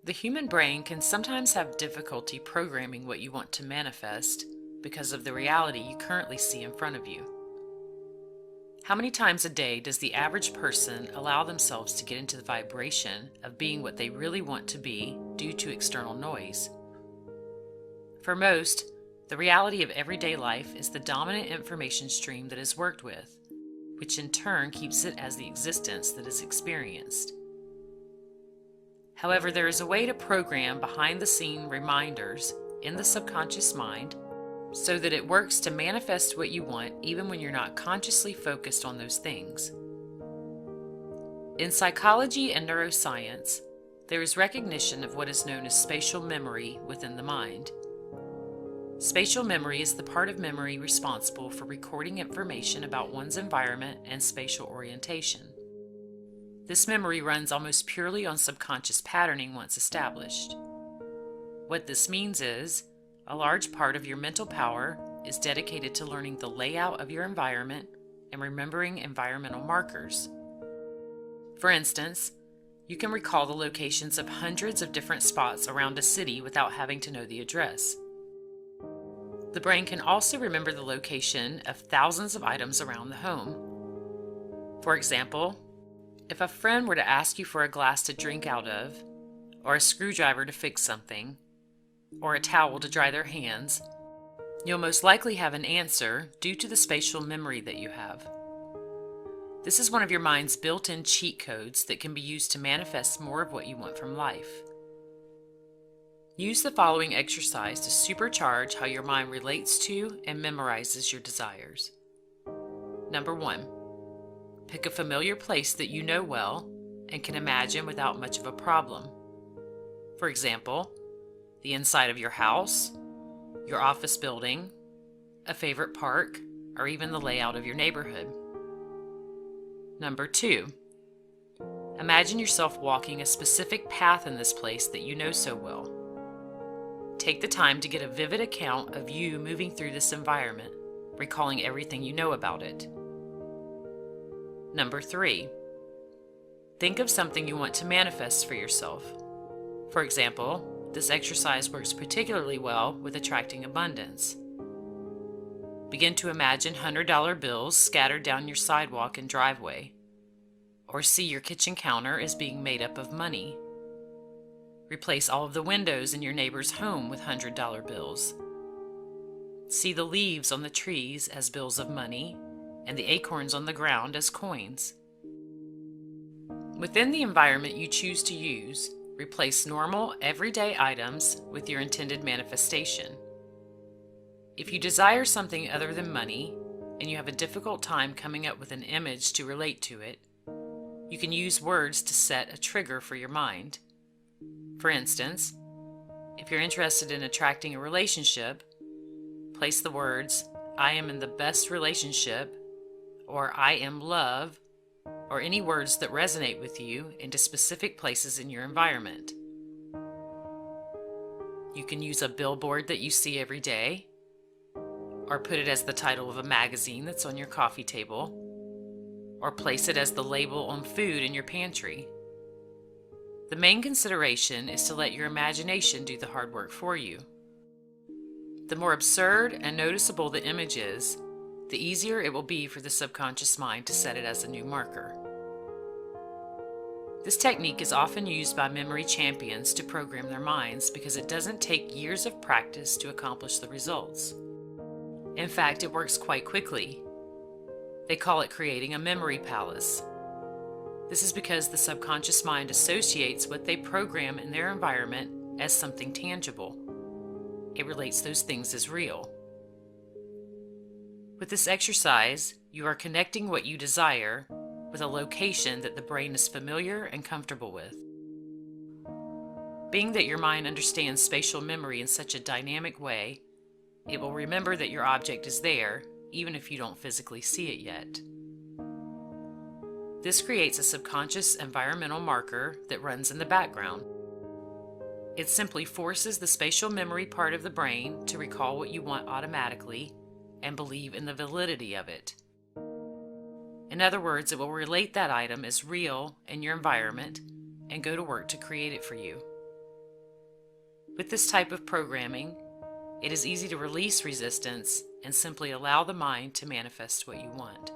The human brain can sometimes have difficulty programming what you want to manifest because of the reality you currently see in front of you. How many times a day does the average person allow themselves to get into the vibration of being what they really want to be due to external noise? For most, the reality of everyday life is the dominant information stream that is worked with, which in turn keeps it as the existence that is experienced. However, there is a way to program behind-the-scene reminders in the subconscious mind so that it works to manifest what you want even when you're not consciously focused on those things. In psychology and neuroscience, there is recognition of what is known as spatial memory within the mind. Spatial memory is the part of memory responsible for recording information about one's environment and spatial orientation. This memory runs almost purely on subconscious patterning once established. What this means is, a large part of your mental power is dedicated to learning the layout of your environment and remembering environmental markers. For instance, you can recall the locations of hundreds of different spots around a city without having to know the address. The brain can also remember the location of thousands of items around the home. For example, if a friend were to ask you for a glass to drink out of, or a screwdriver to fix something, or a towel to dry their hands, you'll most likely have an answer due to the spatial memory that you have. This is one of your mind's built-in cheat codes that can be used to manifest more of what you want from life. Use the following exercise to supercharge how your mind relates to and memorizes your desires. Number 1. Pick a familiar place that you know well and can imagine without much of a problem. For example, the inside of your house, your office building, a favorite park, or even the layout of your neighborhood. Number 2. Imagine yourself walking a specific path in this place that you know so well. Take the time to get a vivid account of you moving through this environment, recalling everything you know about it. Number 3. Think of something you want to manifest for yourself. For example, this exercise works particularly well with attracting abundance. Begin to imagine $100 bills scattered down your sidewalk and driveway, or see your kitchen counter as being made up of money. Replace all of the windows in your neighbor's home with $100 bills. See the leaves on the trees as bills of money, and the acorns on the ground as coins. Within the environment you choose to use, replace normal, everyday items with your intended manifestation. If you desire something other than money, and you have a difficult time coming up with an image to relate to it, you can use words to set a trigger for your mind. For instance, if you're interested in attracting a relationship, place the words, "I am in the best relationship," or "I am love," or any words that resonate with you into specific places in your environment. You can use a billboard that you see every day, or put it as the title of a magazine that's on your coffee table, or place it as the label on food in your pantry. The main consideration is to let your imagination do the hard work for you. The more absurd and noticeable the image is, the easier it will be for the subconscious mind to set it as a new marker. This technique is often used by memory champions to program their minds because it doesn't take years of practice to accomplish the results. In fact, it works quite quickly. They call it creating a memory palace. This is because the subconscious mind associates what they program in their environment as something tangible. It relates those things as real. With this exercise, you are connecting what you desire with a location that the brain is familiar and comfortable with. Being that your mind understands spatial memory in such a dynamic way, it will remember that your object is there, even if you don't physically see it yet. This creates a subconscious environmental marker that runs in the background. It simply forces the spatial memory part of the brain to recall what you want automatically and believe in the validity of it. In other words, it will relate that item as real in your environment and go to work to create it for you. With this type of programming, it is easy to release resistance and simply allow the mind to manifest what you want.